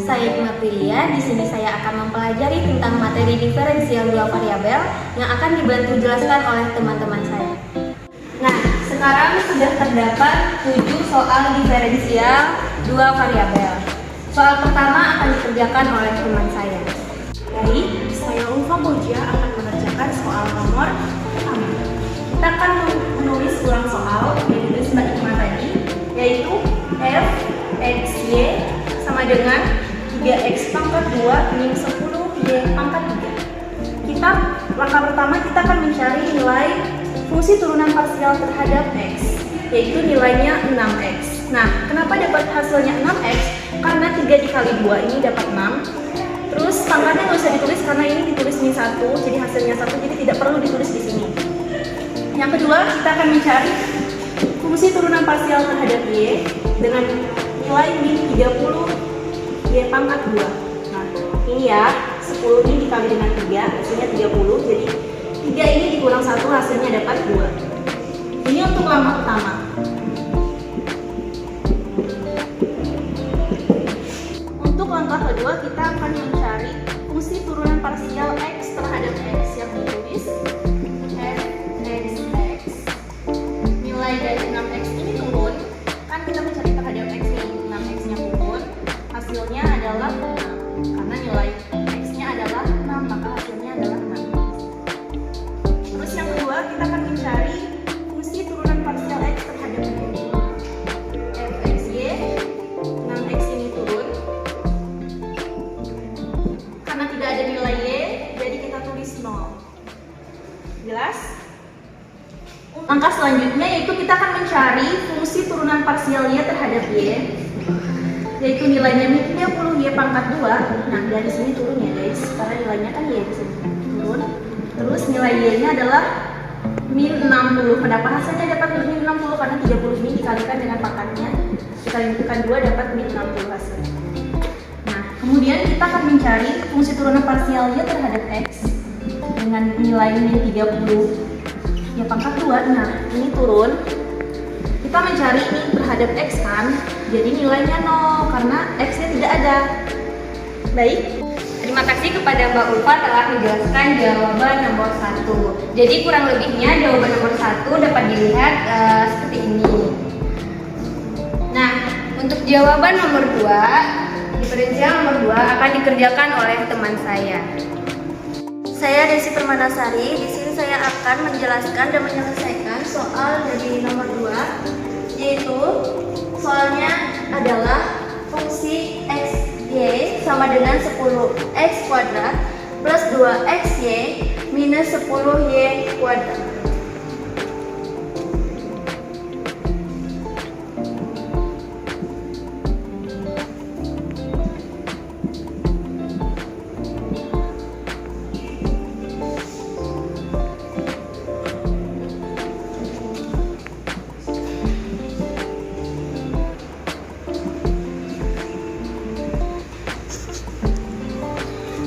saya Imaprilia. Di sini saya akan mempelajari tentang materi diferensial dua variabel yang akan dibantu jelaskan oleh teman-teman saya. Nah, sekarang sudah terdapat 7 soal diferensial dua variabel. Soal pertama akan dikerjakan oleh teman saya. Baik, saya Ulfa Bojia akan mengerjakan soal nomor pertama. Kita akan menulis ulang soal yang ditulis Mbak Ikma tadi, yaitu f x y sama dengan 3x pangkat 2 min 10y pangkat 3. Langkah pertama kita akan mencari nilai fungsi turunan parsial terhadap x, yaitu nilainya 6x. Nah, kenapa dapat hasilnya 6x? Karena 3 dikali 2 ini dapat 6. Terus pangkatnya nggak usah ditulis karena ini ditulis min 1, jadi hasilnya 1, jadi tidak perlu ditulis di sini. Yang kedua, kita akan mencari fungsi turunan parsial terhadap y dengan nilai min 30 y pangkat 2. Nah, ini ya, 10 ini dikali dengan 3, hasilnya 30, jadi 3 ini dikurang 1, hasilnya dapat 2. Ini untuk langkah pertama. Untuk langkah kedua, kita akan mencari fungsi turunan parsial x terhadap x yang ditulis f(x)(x). Nilai dari 6x ini turun, kan kita mencari terhadap x nih, 6x nya turun, hasilnya adalah 6. Karena nilai x-nya adalah 6, maka hasilnya adalah 6. Terus yang kedua, kita akan mencari fungsi turunan parsial x terhadap y. f(x)(y), 6x ini turun, karena tidak ada nilai y, jadi kita tulis 0. Jelas? Langkah selanjutnya yaitu kita akan mencari fungsi turunan parsial y terhadap y, yaitu nilainya min 30 y pangkat 2. Nah, dari sini turun ya guys, karena nilainya kan y di sini turun. Terus nilai y-nya adalah min 60. Kenapa hasilnya dapat min 60? Karena 30 ini dikalikan dengan pangkatnya, dikalikan 2 dapat min 60 hasilnya. Nah, kemudian kita akan mencari fungsi turunan parsial y terhadap x dengan nilai min 30 y pangkat 2. Nah, ini turun. Kita mencari ini terhadap x kan, jadi nilainya 0 karena x-nya tidak ada. Baik. Terima kasih kepada Mbak Ulfa telah menjelaskan jawaban nomor 1. Jadi kurang lebihnya jawaban nomor 1 dapat dilihat seperti ini. Nah, untuk jawaban nomor 2, diferensial nomor 2 akan dikerjakan oleh teman saya. Saya Desi Permanasari. Di sini saya akan menjelaskan dan menyelesaikan soal dari nomor 2, yaitu soalnya adalah fungsi x y sama dengan 10x kuadrat plus 2xy minus 10y kuadrat.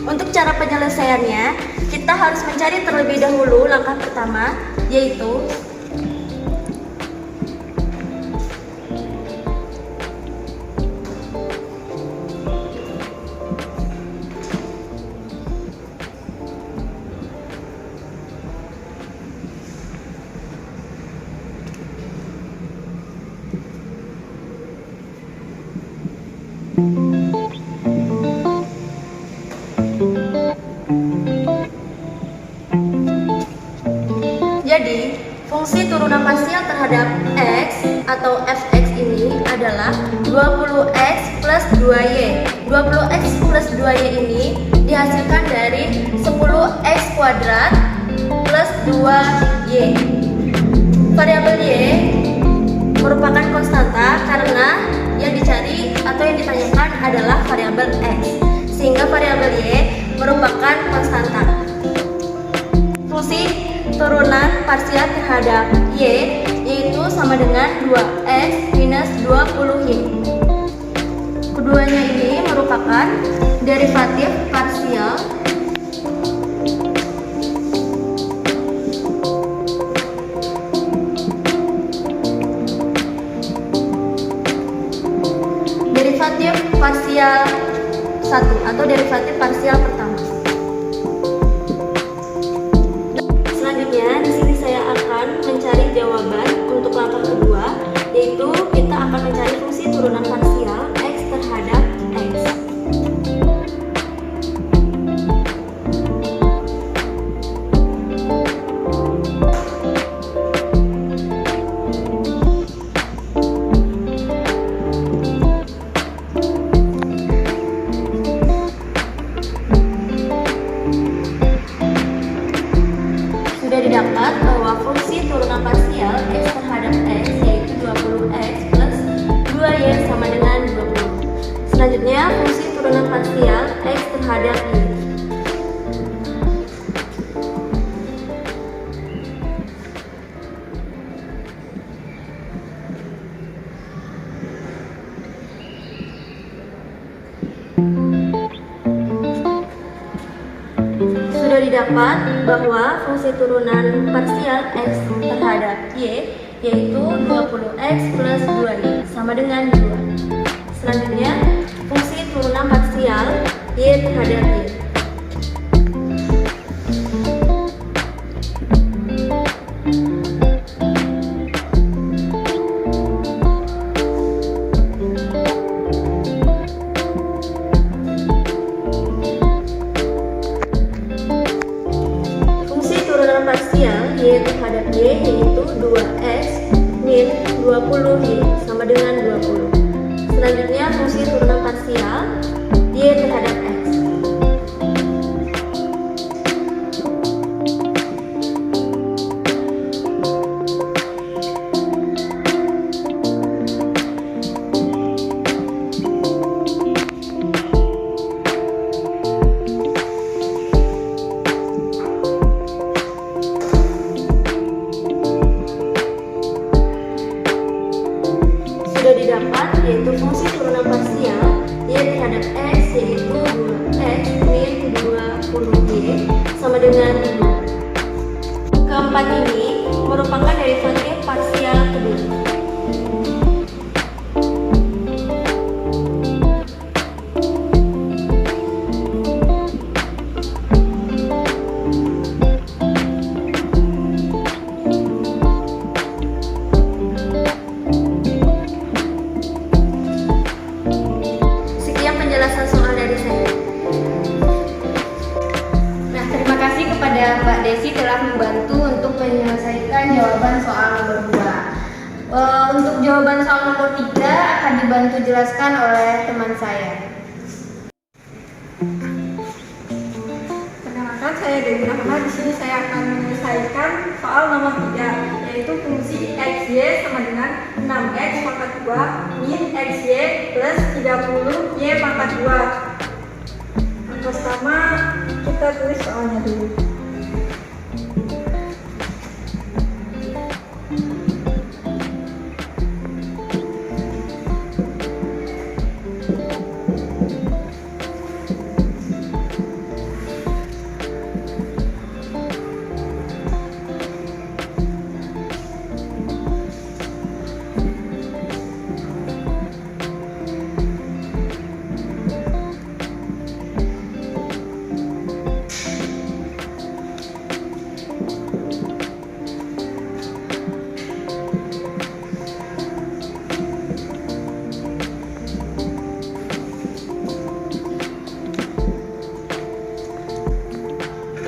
Untuk cara penyelesaiannya, kita harus mencari terlebih dahulu langkah pertama, yaitu jadi, fungsi turunan parsial terhadap x atau fx ini adalah 20x plus 2y. 20x plus 2y ini dihasilkan dari 10x kuadrat plus 2y. Variabel y merupakan konstanta karena yang dicari atau yang ditanyakan adalah variabel x, sehingga variabel y merupakan konstanta. Fungsi turunan parsial terhadap y yaitu sama dengan 2x minus 20y. Keduanya ini merupakan derivatif parsial parsial atau derivatif parsial pertama. Selanjutnya, di sini saya akan mencari jawaban untuk langkah kedua, yaitu kita akan mencari fungsi turunan parsial x terhadap x. Sudah didapat bahwa fungsi turunan parsial x terhadap x yaitu 20x plus 2y sama dengan 20. Selanjutnya, fungsi turunan parsial x terhadap y. Sudah didapat bahwa fungsi turunan parsial x terhadap y yaitu 20x plus 2y sama dengan 2. Selanjutnya, fungsi turunan parsial y terhadap y. Parsial y terhadap y yaitu 2x min 20y sama dengan 20. Selanjutnya, fungsi turunan parsial y terhadap x. Sudah didapat yaitu fungsi turunan parsial y terhadap x yaitu 2x min 20y sama dengan 2. Keempat ini merupakan derivatif parsial kedua. Penjelasan soal dari saya. Nah, terima kasih kepada Mbak Desi telah membantu untuk menyelesaikan jawaban soal nomor 2. Untuk jawaban soal nomor 3 akan dibantu jelaskan oleh teman saya. Perkenalkan, saya Dewi Rahma. Di sini saya akan menyelesaikan soal nomor 3, yaitu fungsi xy sama dengan 6x pangkat 2 min xy plus 30y pangkat 2. Yang pertama, kita tulis soalnya dulu.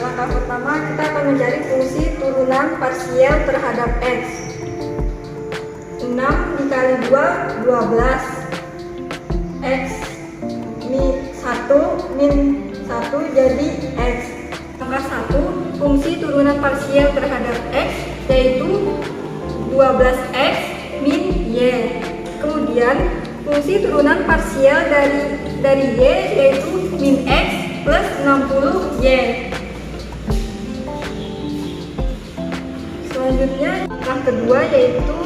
Langkah pertama, kita akan mencari fungsi turunan parsial terhadap x. 6 dikali 2, 12. X min 1 jadi x. Langkah 1, fungsi turunan parsial terhadap x yaitu 12x min y. Kemudian, fungsi turunan parsial dari y yaitu min x plus 60y. Selanjutnya, langkah kedua yaitu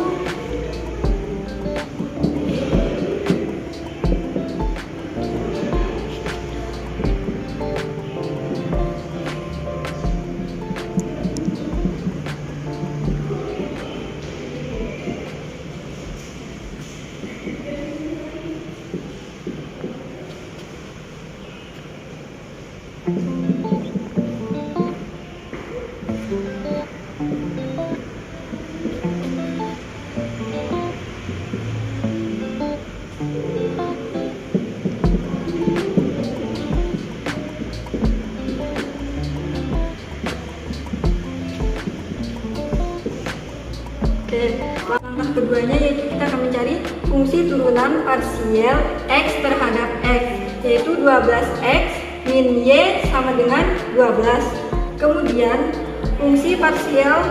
Langkah keduanya yaitu kita akan mencari fungsi turunan parsial X terhadap X, yaitu 12X min Y sama dengan 12. Kemudian fungsi parsial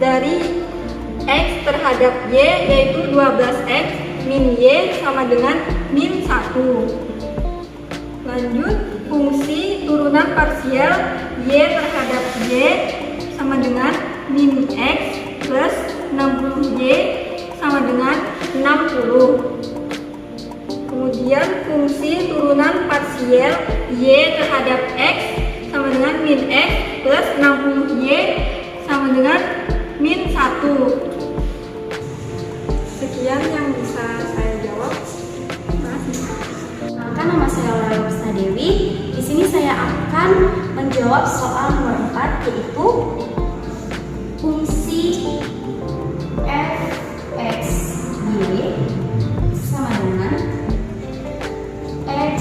dari X terhadap Y yaitu 12X min Y sama dengan min 1. Lanjut, fungsi turunan parsial Y terhadap Y sama dengan min X plus 60Y sama dengan 60. Kemudian fungsi turunan parsial Y terhadap X sama dengan min X plus 60Y sama dengan min 1. Sekian yang bisa saya jawab. Terima kasih. Perkenalkan, nama saya Laura Rusna Dewi. Di sini saya akan menjawab soal nomor 4, yaitu fungsi f(x) y sama dengan x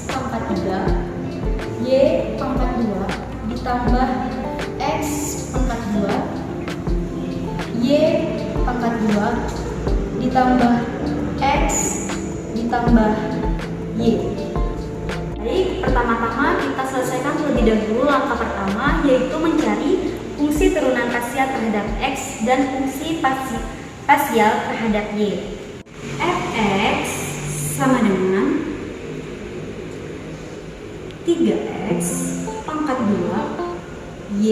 pangkat 3 y pangkat 2 ditambah x pangkat 2 y pangkat 2 ditambah x ditambah y. Jadi pertama-tama kita selesaikan terlebih dahulu langkah pertama, yaitu mencari fungsi turunan parsial terhadap x dan fungsi parsial terhadap y. Fx sama dengan 3x pangkat 2 y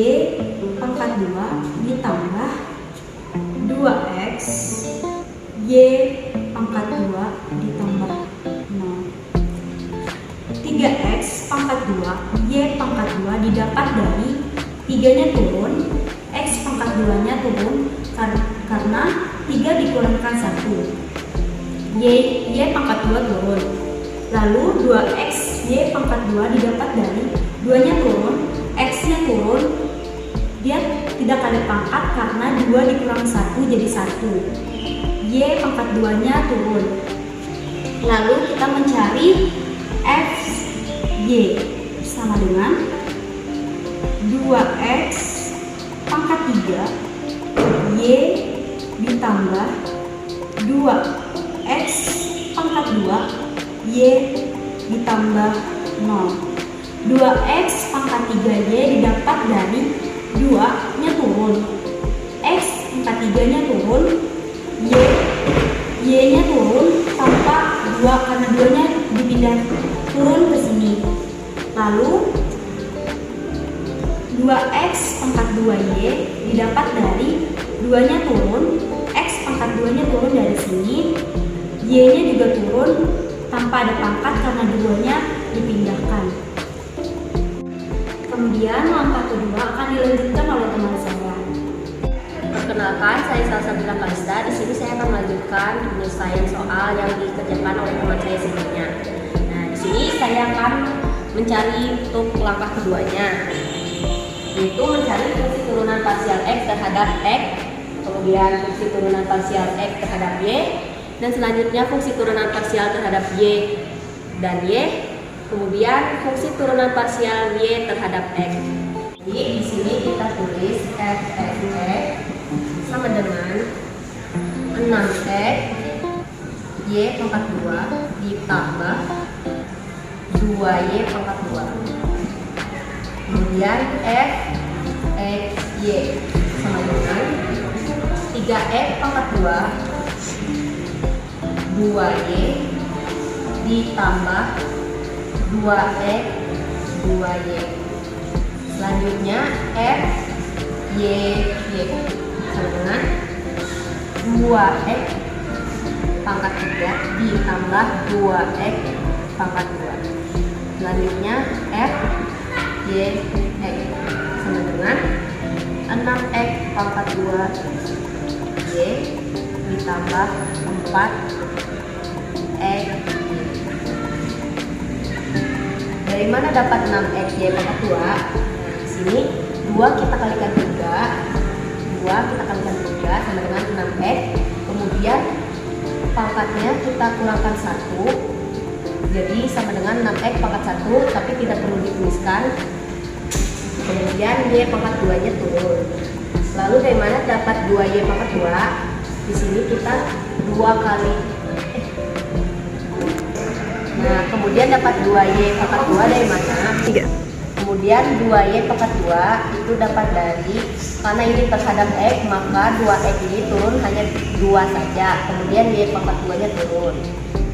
pangkat 2 ditambah 2x y pangkat 2 ditambah 0. 3x pangkat 2 y pangkat 2 didapat dari 3-nya turun, x pangkat 2-nya turun karena 3 dikurangkan 1. Y pangkat 2 turun. Lalu 2x y pangkat 2 didapat dari 2-nya turun, x-nya turun. Dia tidak ada pangkat karena 2 dikurang 1 jadi 1. Y pangkat 2-nya turun. Lalu kita mencari f y sama dengan 2x pangkat 3 y ditambah 2x pangkat 2 y ditambah 0. 2x pangkat 3y didapat dari 2-nya turun, x pangkat 3-nya turun, y-nya turun tanpa 2 karena 2-nya dipindah turun ke sini. Lalu 2x pangkat 2y didapat dari 2-nya turun, x pangkat 2-nya turun dari sini, y-nya juga turun tanpa ada pangkat karena 2-nya dipindahkan. Kemudian langkah kedua akan dilanjutkan oleh teman saya. Perkenalkan, saya Salsabila Kalista. Di sini saya akan melanjutkan penyelesaian soal yang dikerjakan oleh teman saya sebelumnya. Nah, di sini saya akan mencari untuk langkah keduanya, yaitu mencari fungsi turunan parsial x terhadap x, kemudian fungsi turunan parsial x terhadap y, dan selanjutnya fungsi turunan parsial terhadap y dan y, kemudian fungsi turunan parsial y terhadap x. Jadi di sini kita tulis f(x) sama dengan 6x y pangkat 2 ditambah 2y pangkat 2. Kemudian f x y sama dengan 3x pangkat 2 2y ditambah 2x 2y. Selanjutnya f y sama dengan 2x pangkat 3 ditambah 2x pangkat 2. Selanjutnya f y sama dengan 6x pangkat 2 y ditambah 4x. Dari mana dapat 6x y pangkat 2? Nah, di sini 2 kita kalikan 3. 2 kita kalikan 3 sama dengan 6x. Kemudian pangkatnya kita kurangkan 1. Jadi sama dengan 6x pangkat 1, tapi tidak perlu dituliskan. Kemudian y pangkat 2-nya turun. Lalu dari mana dapat 2Y pangkat 2? Di sini kita 2 kali. Nah, kemudian dapat 2Y pangkat 2 dari mana? 3. Kemudian 2Y pangkat 2 itu dapat dari, karena ini terhadap X, maka 2X ini turun hanya 2 saja. Kemudian Y pangkat 2 nya turun.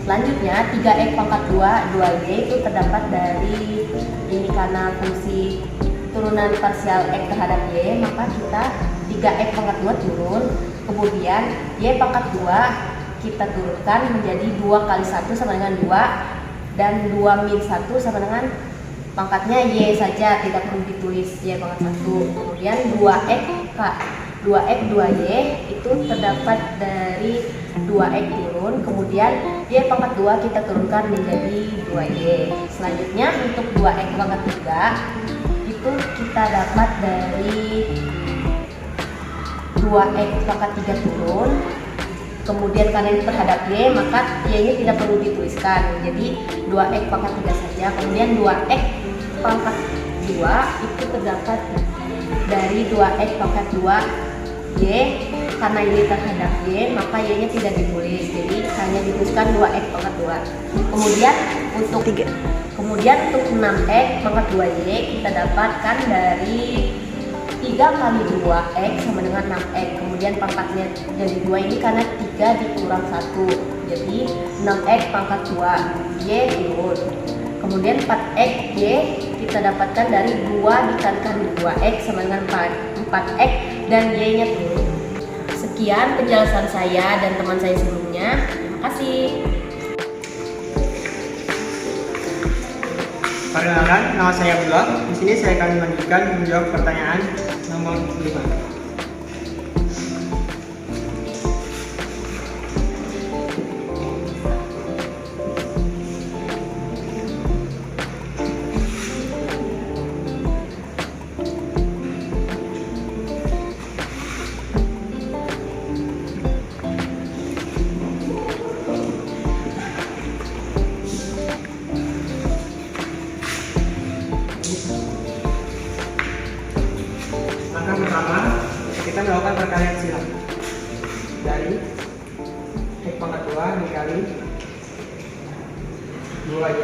Selanjutnya 3X pangkat 2, 2Y itu terdapat dari ini, karena fungsi turunan parsial X terhadap Y, maka kita 3X pangkat 2 turun. Kemudian Y pangkat 2 kita turunkan menjadi 2 kali 1 sama dengan 2, dan 2 min 1 sama dengan pangkatnya Y saja, tidak perlu ditulis Y pangkat 1. Kemudian 2X 2Y itu terdapat dari 2X turun, kemudian Y pangkat 2 kita turunkan menjadi 2Y. Selanjutnya untuk 2X pangkat 3 itu kita dapat dari 2X pangkat 3 turun, kemudian karena ini terhadap Y, maka Y nya tidak perlu dituliskan, jadi 2X pangkat 3 saja. Kemudian 2X pangkat 2 itu terdapat dari 2X pangkat 2 Y, karena ini terhadap Y, maka Y nya tidak ditulis, jadi hanya dituliskan 2X pangkat 2. Kemudian untuk 6X pangkat 2Y kita dapatkan dari 3 kali 2X sama dengan 6X. Kemudian pangkatnya jadi 2 ini karena 3 dikurang 1, jadi 6X pangkat 2 Y turun. Kemudian 4X Y kita dapatkan dari 2 dikalikan 2X sama dengan 4X, dan Y nya turun. Sekian penjelasan saya dan teman saya sebelumnya. Terima kasih. Perkenalkan, nama saya Abdullah. Di sini saya akan melanjutkan menjawab pertanyaan nomor 5. Langkah pertama, kita melakukan perkalian silang dari X pangkat 2 dikali 2Y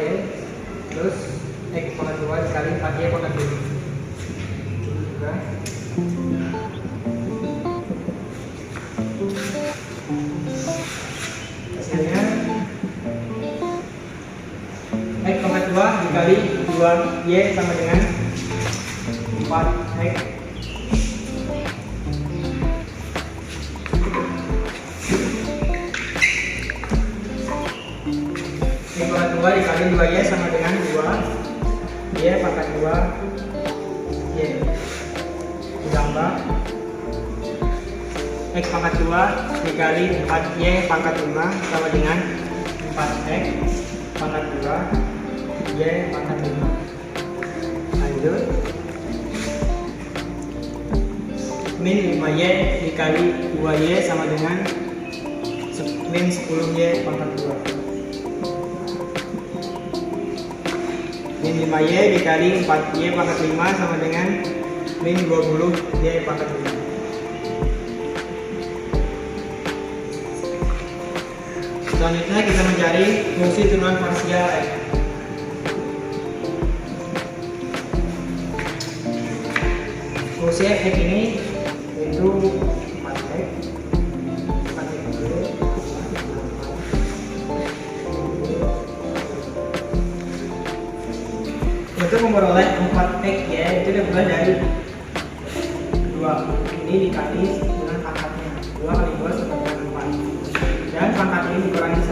terus X pangkat 2 dikali 4Y pangkat 2. Juga hasilnya X pangkat 2 dikali 2Y sama dengan 4X. X pangkat 2 dikali 2Y sama dengan 2Y pangkat 2Y ditambah X pangkat 2 dikali 4Y pangkat 5 sama dengan 4X pangkat 2Y pangkat 5. Lanjut, min 5Y dikali 2Y sama dengan min 10Y pangkat 2. Min 5Y dikali 4Y pangkat 5 sama dengan min 20Y pangkat 5. Selanjutnya kita mencari fungsi turunan parsial X. Fungsi X ini yaitu 4X, 4X dulu, untuk memperoleh 4X ya, itu diambil dari 2 ini dikali dengan pangkatnya 2 kali 2 sama dengan 4, dan pangkat ini dikurangi 1,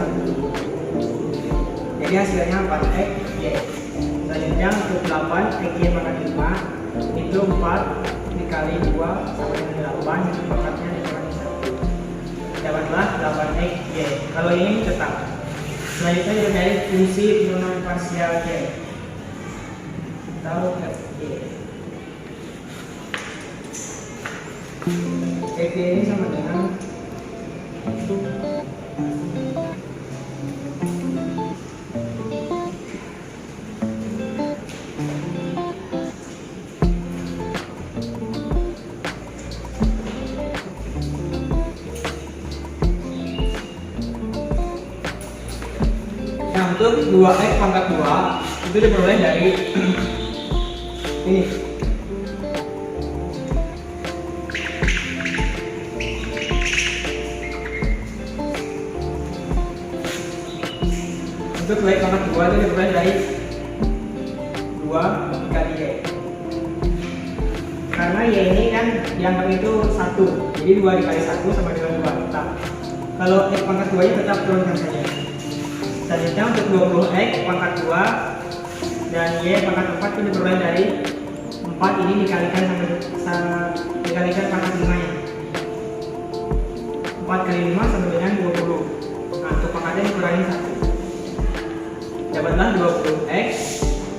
jadi hasilnya 4X Y. Selanjutnya untuk 8X Y pangkat 5 itu 4 dikali 2 sama dengan 8, itu pangkatnya dikurangi 1, dapatlah 8X Y. Kalau ini tetap. Selanjutnya kita cari fungsi turunan parsial Y atau FY. FY ini sama dengan Untuk 2x pangkat 2 itu diperoleh dari ini. Untuk 2x pangkat 2 itu diperoleh dari 2 dikali y. Karena y ini kan dianggap itu 1, jadi 2 dikali 1 sama dengan 2 tetap. Kalau x pangkat 2 nya tetap turunkan saja. Selanjutnya untuk 20x pangkat 2 dan y pangkat 4 itu diperoleh dari 4 ini dikalikan dikalikan pangkat 5 nya. 4 kali 5 sama dengan 20. Nah, untuk pangkatnya dikurangi 1. Dapatlah 20x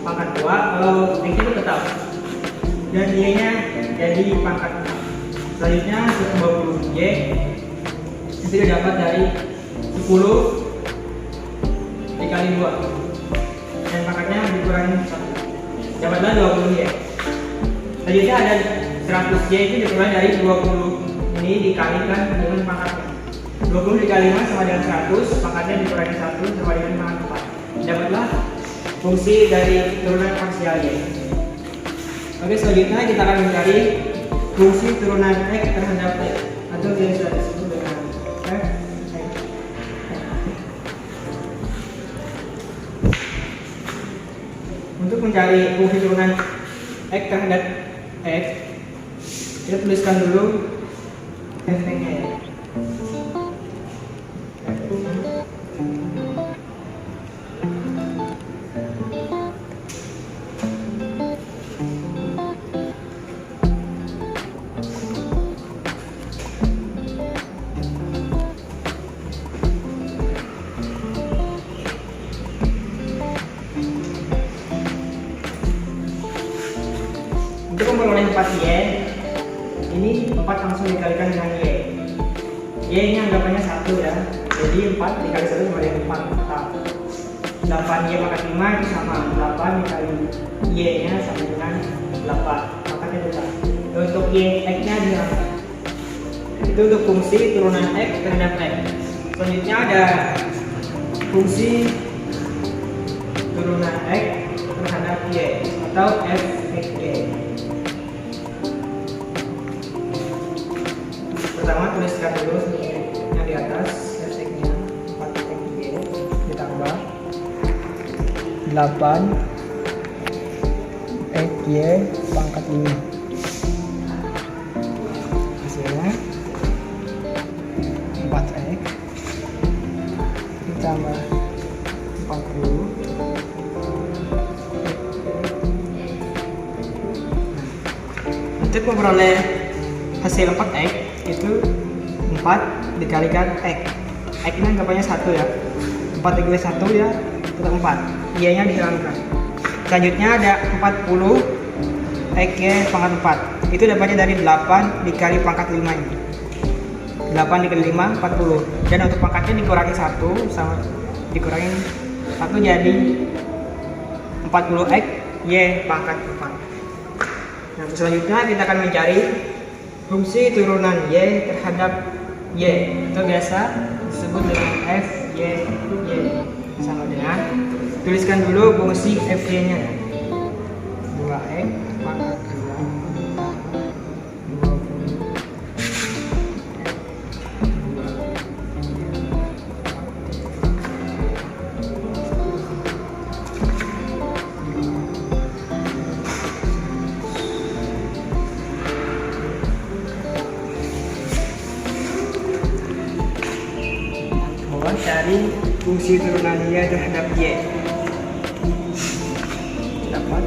pangkat 2, kalau x itu tetap dan y nya jadi pangkat 4. Selanjutnya untuk 20y itu dapat dari 10 dikali 2 dan pangkatnya dikurangi 1. Dapatlah 20y. Selanjutnya ada 100y itu diperoleh dari 20 ini dikalikan dengan pangkatnya. 20 dikali 5 sama dengan 100, pangkatnya dikurangi 1 sama dengan pangkat 4. Dapatlah fungsi dari turunan parsial y. Oke, selanjutnya kita akan mencari fungsi turunan x terhadap y atau biasa disebut dengan f. Untuk mencari fungsi turunan x terhadap x, kita tuliskan dulu f-nya ya. Untuk memperoleh 4y, ini 4 langsung dikalikan dengan y. Y ini anggapannya 1 ya, jadi 4 dikali 1 sama dengan 4. 8y pangkat 5 itu sama 8 dikali y nya sama dengan 8, makanya tetap. Untuk y, x nya dihilangkan. Itu untuk fungsi turunan x terhadap x. Selanjutnya ada fungsi turunan x terhadap y atau f x y. Pertama tuliskan dulu yang di atas, f-nya 4xy ditambah 8xy pangkat 5. Hasilnya 4x ditambah 40. Untuk memperoleh hasil 4x itu 4 dikalikan x. X ini anggapannya 1 ya. 4 dikali 1 ya tetap 4. Y nya dihilangkan. Selanjutnya ada 40 xy pangkat 4. Itu dapatnya dari 8 dikali pangkat 5 ini. 8 dikali 5 40. Dan untuk pangkatnya dikurangi 1 sama dikurangi 1 jadi 40x y pangkat 4. Nah, selanjutnya kita akan mencari fungsi turunan y terhadap y, itu biasa disebut dengan f y sama dengan, tuliskan dulu fungsi f y nya 2x pangkat 2. Cari fungsi turunan y terhadap y. Dapat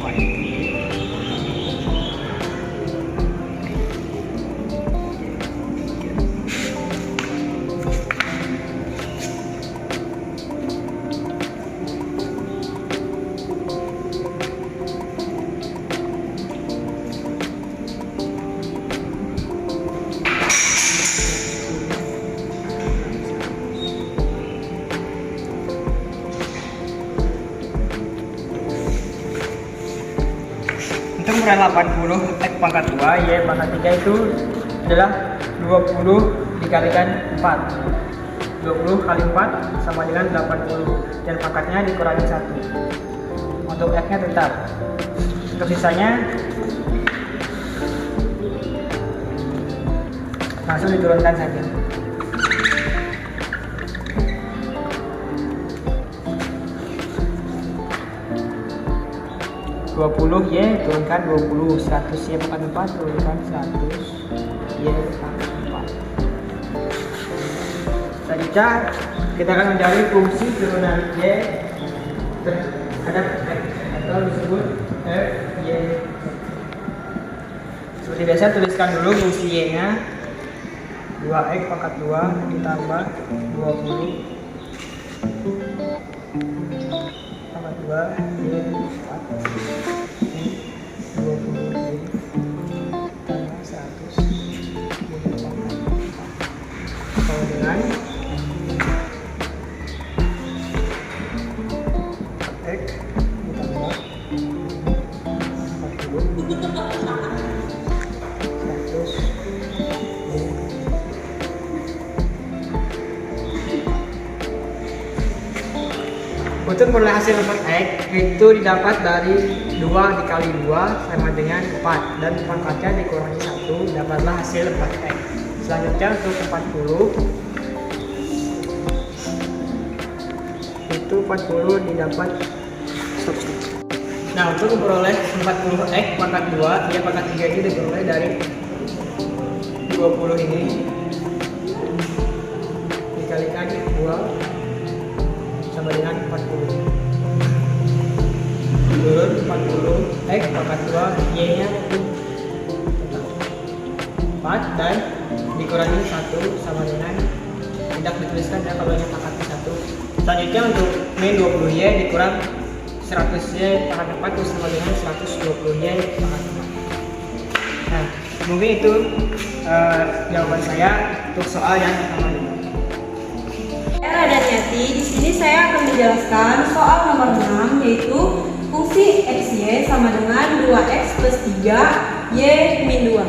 4. Untuk memperoleh 80 x pangkat 2 y pangkat 3 itu adalah 20 dikalikan 4. 20 kali 4 sama dengan 80 dan pangkatnya dikurangi 1. Untuk X-nya tetap. Untuk sisanya langsung diturunkan saja. 20 Y turunkan 20, 100 Y pangkat 4 turunkan 100 Y pangkat 4. Selanjutnya kita akan mencari fungsi turunan Y terhadap X atau disebut F Y. Seperti biasa tuliskan dulu fungsi Y nya 2X pangkat 2 ditambah 20 pangkat 2 Y 4. Untuk memperoleh hasil 4X itu didapat dari 2 dikali 2 sama dengan 4 dan pangkatnya dikurangi 1, dapatlah hasil 4X. Selanjutnya untuk 40 itu 40 didapat Nah, untuk memperoleh 40X pangkat 2 dia pangkat 3 ini diperoleh dari 20 ini dikalikan 2 sama dengan 40. Turun 40 X pangkat 2 Y nya itu 4 dan dikurangi 1 sama dengan tidak dituliskan ya kalau ini pangkatnya 1. Selanjutnya untuk min 20 Y dikurang 100 Y pangkat 4 itu sama dengan 120 Y pangkat 4. Nah, mungkin itu jawaban saya untuk soal yang pertama ini. Di sini saya akan menjelaskan soal nomor 6, yaitu fungsi XY sama dengan 2X plus 3 Y min 2.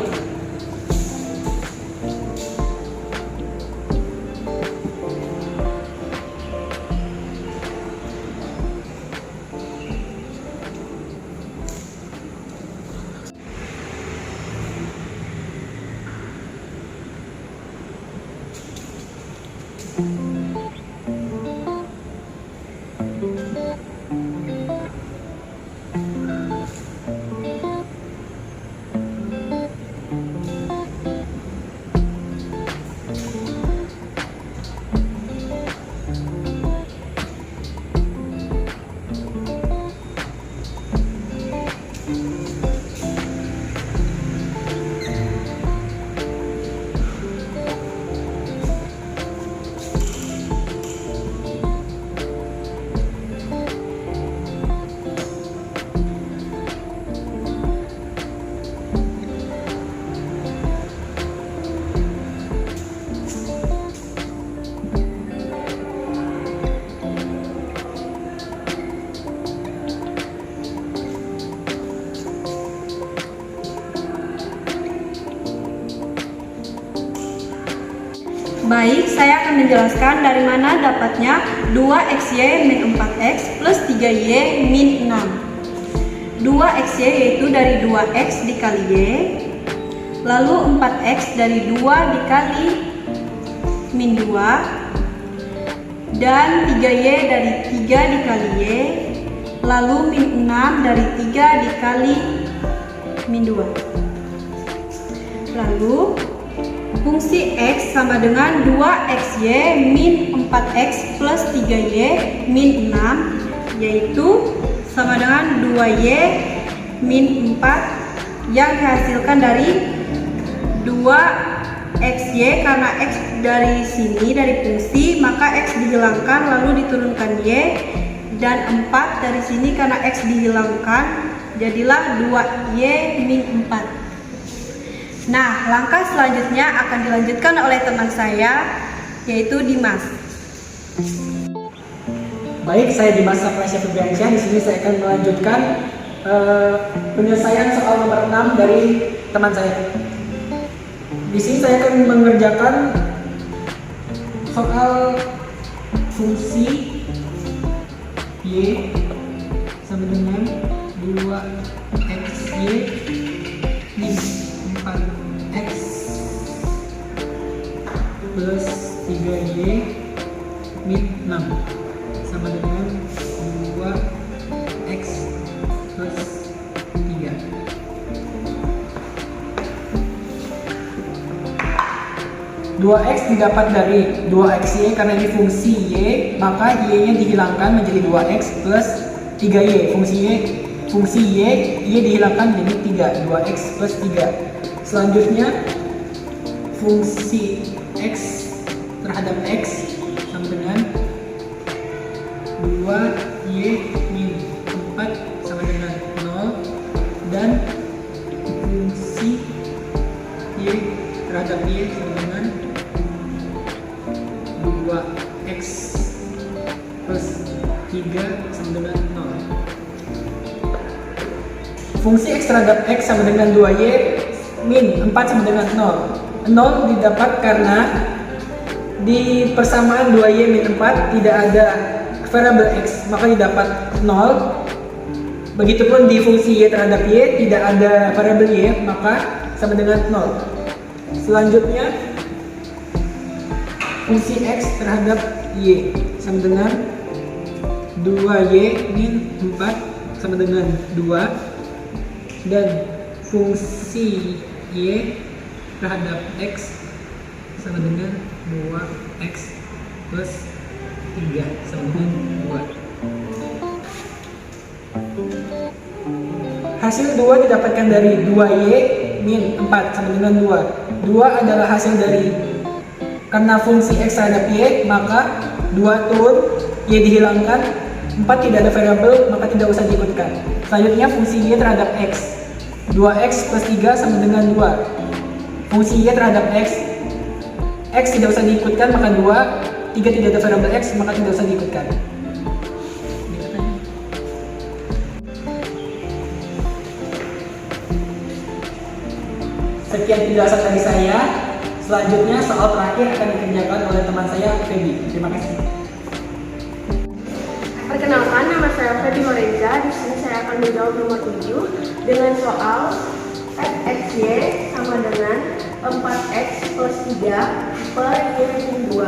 Baik, saya akan menjelaskan dari mana dapatnya 2XY min 4X plus 3Y min 6. 2XY yaitu dari 2X dikali Y, lalu 4X dari 2 dikali min 2, dan 3Y dari 3 dikali Y, lalu min 6 dari 3 dikali min 2. Lalu fungsi X sama dengan 2XY min 4X plus 3Y min 6, yaitu sama dengan 2Y min 4 yang dihasilkan dari 2XY, karena X dari sini dari fungsi maka X dihilangkan lalu diturunkan Y, dan 4 dari sini karena X dihilangkan jadilah 2Y min 4. Nah, langkah selanjutnya akan dilanjutkan oleh teman saya, yaitu Dimas. Baik, saya Dimas Safrasya Febriansyah. Di sini saya akan melanjutkan penyelesaian soal nomor 6 dari teman saya. Di sini saya akan mengerjakan soal fungsi Y sama dengan 2xy min 4x plus 3y min 6 sama dengan 2x plus 3. Dua x didapat dari 2xy karena ini fungsi y, maka y-nya dihilangkan menjadi 2x plus 3y. Fungsi y dihilangkan menjadi 3, 2x plus 3. Selanjutnya fungsi x terhadap x sama dengan 2y min 4 sama dengan 0, dan fungsi y terhadap y sama dengan 2x plus 3 sama dengan 0. Fungsi x terhadap x sama dengan 2y min 4 sama dengan 0. 0 didapat karena di persamaan 2y min 4 tidak ada variabel x, maka didapat 0. Begitupun di fungsi y terhadap y tidak ada variabel y, maka sama dengan 0. Selanjutnya fungsi x terhadap y sama dengan 2y min 4 sama dengan 2, dan fungsi y terhadap x sama dengan 2x plus 3 sama dengan 2. Hasil 2 didapatkan dari 2y min 4 sama dengan 2. 2 adalah hasil dari, karena fungsi x terhadap y, maka 2 turun, y dihilangkan, 4 tidak ada variabel, maka tidak usah diikutkan. Selanjutnya fungsi y terhadap x, 2x plus 3 sama dengan 2. Fungsi y terhadap x tidak usah diikutkan, maka 2, 3 tidak ada variabel x, maka tidak usah diikutkan. Sekian penjelasan dari saya. Selanjutnya soal terakhir akan dikerjakan oleh teman saya, Feby. Terima kasih. Perkenalkan, nama saya Feby Lorenza. Di sini saya akan menjawab nomor 7 dengan soal fxy sama dengan 4x plus 3 per y min 2.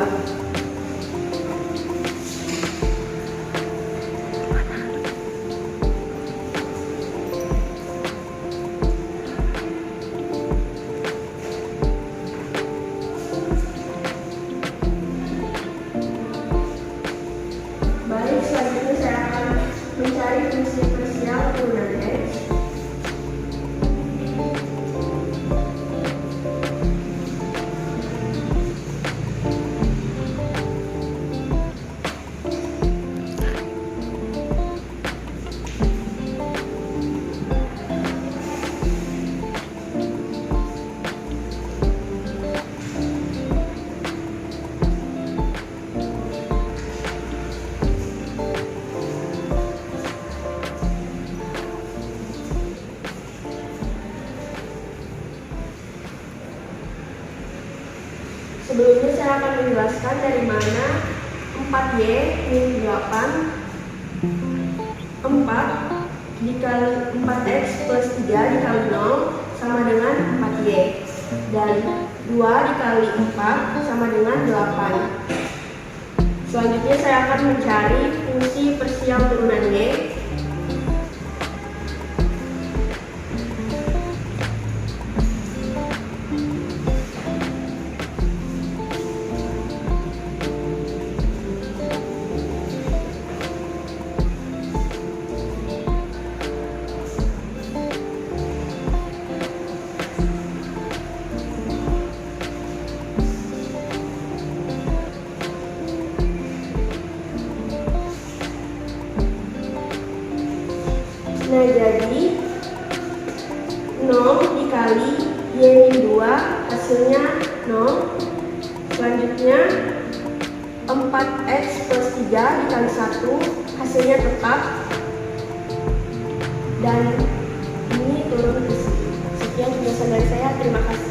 Baik, selanjutnya saya akan mencari fungsi parsial turunan x. Sebelumnya saya akan menjelaskan dari mana 4y min 8, 4 dikali 4x plus 3 dikali 0 sama dengan 4y, dan 2 dikali 4 sama dengan 8. Selanjutnya saya akan mencari fungsi parsial turunan y. Nah, jadi 0 dikali y min 2 hasilnya 0. Selanjutnya 4x plus 3 dikali 1 hasilnya tetap, dan ini turun ke sini. Sekian penjelasan dari saya, terima kasih.